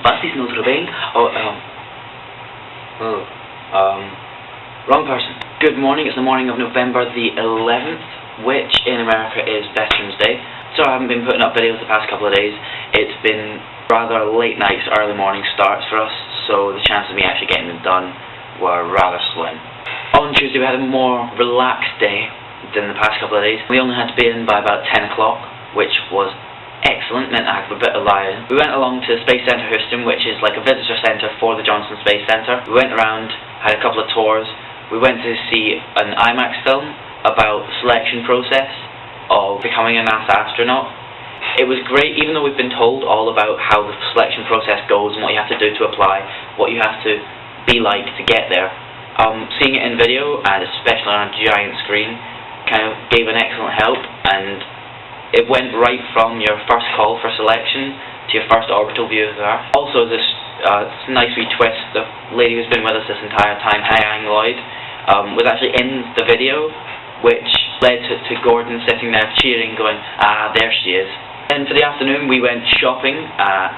Was ist notre Wein? Wrong person. Good morning, it's the morning of November the 11th, which in America is Veterans Day. So I haven't been putting up videos the past couple of days. It's been rather late nights, early morning starts for us, so the chances of me actually getting them done were rather slim. On Tuesday we had a more relaxed day than the past couple of days. We only had to be in by about 10 o'clock, which was excellent, meant I had a bit of lie. We went along to Space Center Houston, which is like a visitor center for the Johnson Space Center. We went around, had a couple of tours. We went to see an IMAX film about the selection process of becoming a NASA astronaut. It was great, even though we've been told all about how the selection process goes and what you have to do to apply, what you have to be like to get there. Seeing it in video, and especially on a giant screen, kind of gave an excellent help, and it went right from your first call for selection to your first orbital view of the Earth. Also, this nice wee twist, the lady who's been with us this entire time, Hi-Ang Lloyd, was actually in the video, which led to Gordon sitting there cheering, going, ah, there she is. And for the afternoon we went shopping at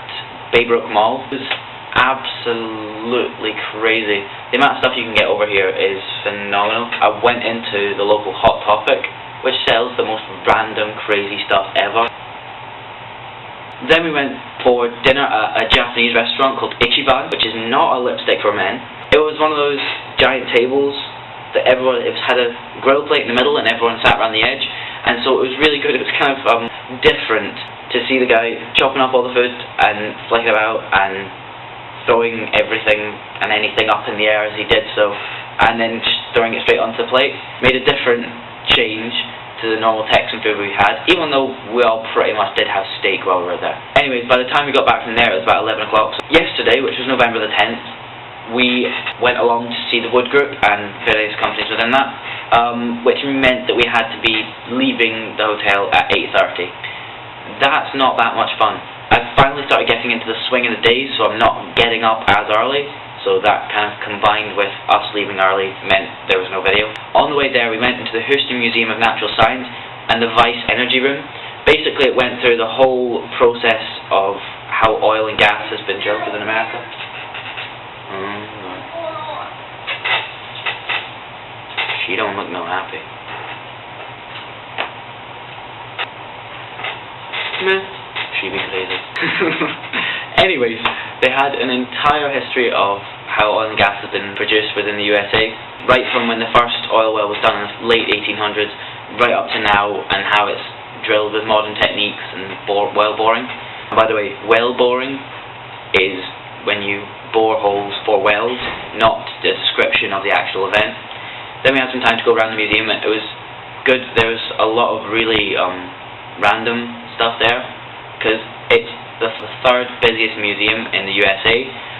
Baybrook Mall. It was absolutely crazy. The amount of stuff you can get over here is phenomenal. I went into the local Hot Topic, which sells the most random crazy stuff ever. Then we went for dinner at a Japanese restaurant called Ichiban, which is not a lipstick for men. It was one of those giant tables that everyone, it had a grill plate in the middle and everyone sat around the edge, and so it was really good. It was kind of different to see the guy chopping up all the food and flicking it about and throwing everything and anything up in the air as he did so, and then just throwing it straight onto the plate. Made a different change to the normal Texan food we had, even though we all pretty much did have steak while we were there. Anyways, by the time we got back from there it was about 11 o'clock. So yesterday, which was November the 10th, we went along to see the Wood Group and various companies within that, which meant that we had to be leaving the hotel at 8:30. That's not that much fun. I finally started getting into the swing of the days, so I'm not getting up as early, so that kind of combined with us leaving early meant there was no video. On the way there we went into the Houston Museum of Natural Science and the Vice Energy Room. Basically it went through the whole process of how oil and gas has been drilled within America. She don't look no happy. Meh. She be crazy. Anyways, they had an entire history of how oil and gas has been produced within the USA, right from when the first oil well was done in the late 1800s, right up to now, and how it's drilled with modern techniques and well boring. And by the way, well boring is when you bore holes for wells, not the description of the actual event. Then we had some time to go around the museum. It was good. There was a lot of really random stuff there, because it's the third busiest museum in the USA,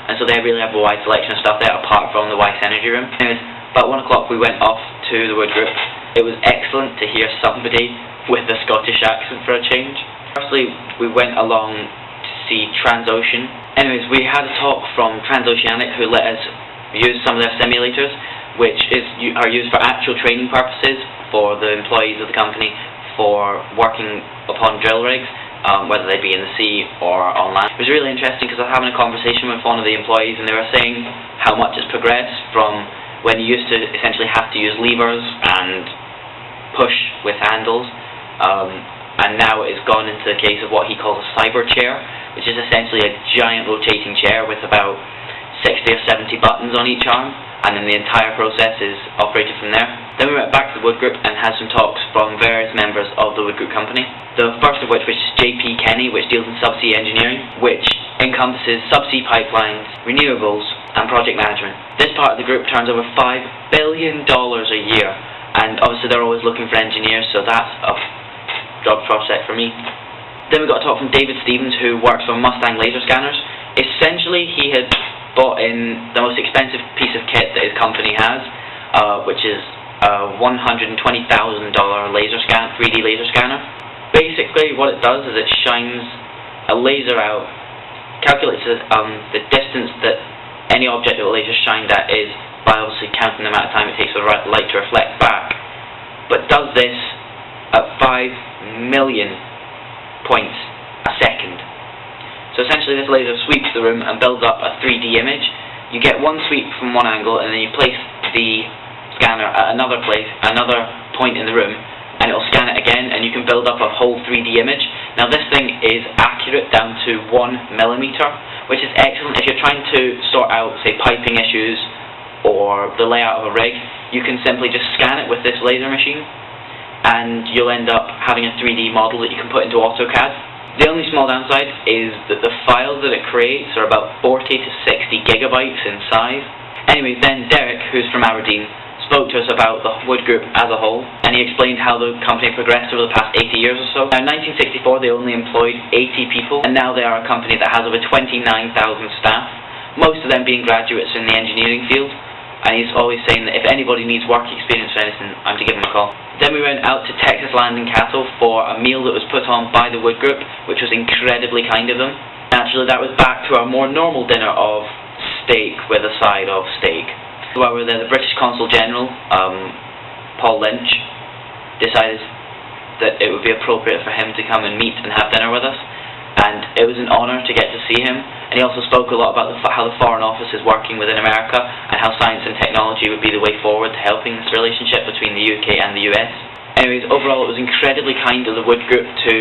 and so they really have a wide selection of stuff there apart from the Vice Energy Room. Anyways, about 1 o'clock we went off to the Wood Group. It was excellent to hear somebody with a Scottish accent for a change. Firstly, we went along to see Transocean. Anyways, we had a talk from Transoceanic who let us use some of their simulators, which are used for actual training purposes for the employees of the company for working upon drill rigs, whether they be in the sea or on land. It was really interesting because I was having a conversation with one of the employees and they were saying how much it's progressed from when you used to essentially have to use levers and push with handles, and now it's gone into the case of what he calls a cyber chair, which is essentially a giant rotating chair with about 60 or 70 buttons on each arm, and then the entire process is operated from there. Then we went back to the Wood Group and had some talks from various members of the Wood Group company. The first of which is JP Kenny, which deals in subsea engineering, which encompasses subsea pipelines, renewables, and project management. This part of the group turns over $5 billion a year, and obviously they're always looking for engineers, so that's a job prospect for me. Then we got a talk from David Stevens, who works for Mustang laser scanners. Essentially, he had bought in the most expensive piece of kit that his company has, which is a $120,000 laser scan, 3D laser scanner. Basically, what it does is it shines a laser out, calculates the distance that any object that the laser shined at is by obviously counting the amount of time it takes for the light to reflect back, but does this at 5 million points a second. So So essentially this laser sweeps the room and builds up a 3D image. You get one sweep from one angle, and then you place the scanner at another point in the room, and it will scan it again, and you can build up a whole 3D image. Now this thing is accurate down to 1 millimeter, which is excellent if you're trying to sort out, say, piping issues or the layout of a rig. You can simply just scan it with this laser machine, and you'll end up having a 3D model that you can put into AutoCAD. The only small downside is that the files that it creates are about 40 to 60 gigabytes in size. Anyway, then Derek, who's from Aberdeen, spoke to us about the Wood Group as a whole, and he explained how the company progressed over the past 80 years or so. Now, in 1964 they only employed 80 people, and now they are a company that has over 29,000 staff, most of them being graduates in the engineering field. And he's always saying that if anybody needs work experience or anything, I'm to give him a call. Then we went out to Texas Landing Cattle for a meal that was put on by the Wood Group, which was incredibly kind of them. Naturally, that was back to our more normal dinner of steak with a side of steak. While we were there, the British Consul General, Paul Lynch, decided that it would be appropriate for him to come and meet and have dinner with us. And it was an honour to get to see him, and he also spoke a lot about how the Foreign Office is working within America, and how science and technology would be the way forward to helping this relationship between the UK and the US. Anyways, overall it was incredibly kind of the Wood Group to,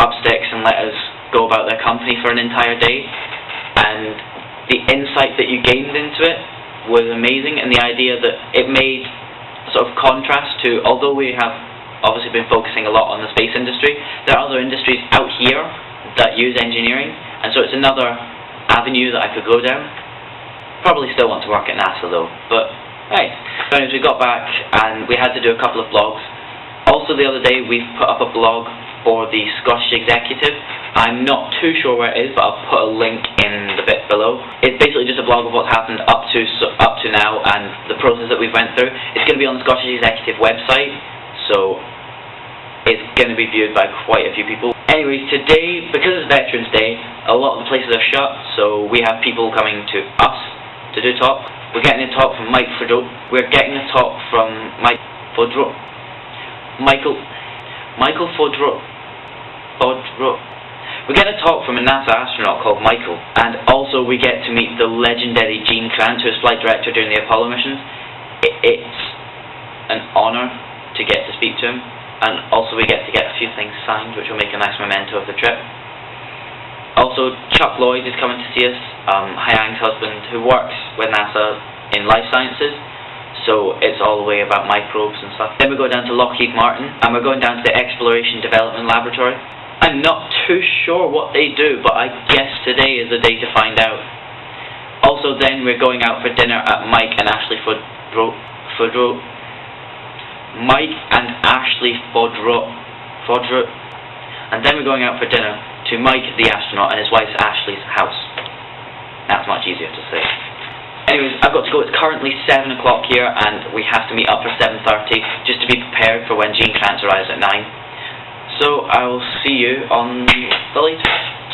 up sticks and let us go about their company for an entire day, and the insight that you gained into it was amazing, and the idea that it made a sort of contrast to, although we have obviously been focusing a lot on the space industry, there are other industries out here that use engineering, and so it's another avenue that I could go down. Probably still want to work at NASA though, but hey. So anyways, we got back and we had to do a couple of blogs. Also the other day we put up a blog for the Scottish Executive. I'm not too sure where it is, but I'll put a link in the bit below. It's basically just a blog of what's happened up to now and the process that we've went through. It's going to be on the Scottish Executive website, so it's going to be viewed by quite a few people. Anyways, today, because it's Veterans Day, a lot of the places are shut, so we have people coming to us to do talk. We're getting a talk from Mike Fodro. We're getting a talk from Michael Fodro. We're getting a talk from a NASA astronaut called Michael, and also we get to meet the legendary Gene Kranz, who was flight director during the Apollo missions. It's an honour to get to speak to him, and also we get to get a few things signed, which will make a nice memento of the trip. Also, Chuck Lloyd is coming to see us, Hyang's husband, who works with NASA in life sciences, so it's all the way about microbes and stuff. Then we go down to Lockheed Martin, and we're going down to the Exploration Development Laboratory. I'm not too sure what they do, but I guess today is the day to find out. Also then we're going out for dinner at Mike and Ashley Fodro. Mike and Ashley Fodro. And then we're going out for dinner to Mike the astronaut and his wife Ashley's house. That's much easier to say. Anyways, I've got to go. It's currently 7 o'clock here and we have to meet up for 7:30 just to be prepared for when Gene Kranz arrives at 9. So I will see you on the latest.